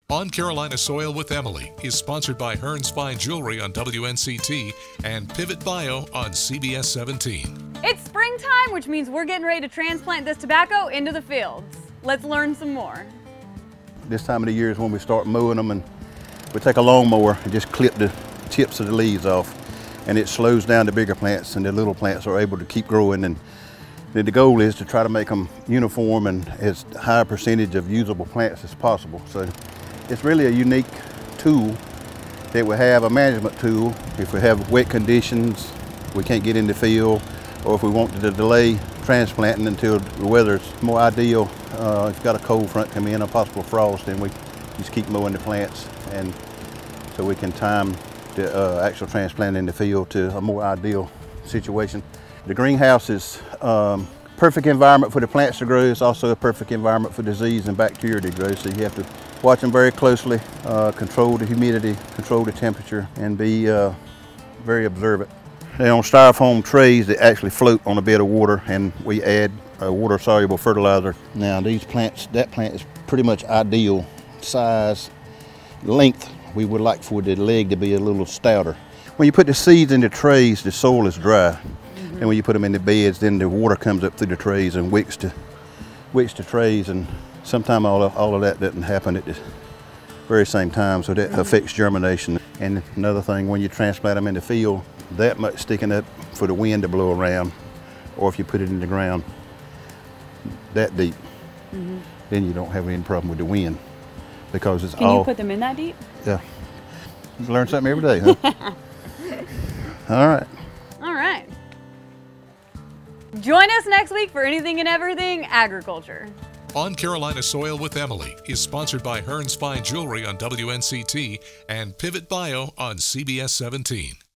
On Carolina Soil with Emily is sponsored by Hearns Fine Jewelry on WNCT and Pivot Bio on CBS 17. It's springtime, which means we're getting ready to transplant this tobacco into the fields. Let's learn some more. This time of the year is when we start mowing them, and we take a lawnmower and just clip the tips of the leaves off, and it slows down the bigger plants, and the little plants are able to keep growing. And the goal is to try to make them uniform and as high a percentage of usable plants as possible. So it's really a unique tool that we have, a management tool. If we have wet conditions, we can't get in the field, or if we want to delay transplanting until the weather's more ideal, if you've got a cold front come in, a possible frost, then we just keep mowing the plants, and so we can time the actual transplant in the field to a more ideal situation. The greenhouse is perfect environment for the plants to grow. It's also a perfect environment for disease and bacteria to grow, so you have to watch them very closely, control the humidity, control the temperature, and be very observant. They're on styrofoam trays that actually float on a bed of water, and we add water-soluble fertilizer. Now these plants, that plant is pretty much ideal size, length. We would like for the leg to be a little stouter. When you put the seeds in the trays, the soil is dry. And when you put them in the beds, then the water comes up through the trays and wicks the trays, and sometimes all of that doesn't happen at the very same time, so that affects germination. And another thing, when you transplant them in the field, that much sticking up for the wind to blow around, or if you put it in the ground that deep, then you don't have any problem with the wind, because it's Can you put them in that deep? Yeah. You learn something every day, huh? All right. All right. Join us next week for Anything and Everything Agriculture. On Carolina Soil with Emily is sponsored by Hearns Fine Jewelry on WNCT and Pivot Bio on CBS 17.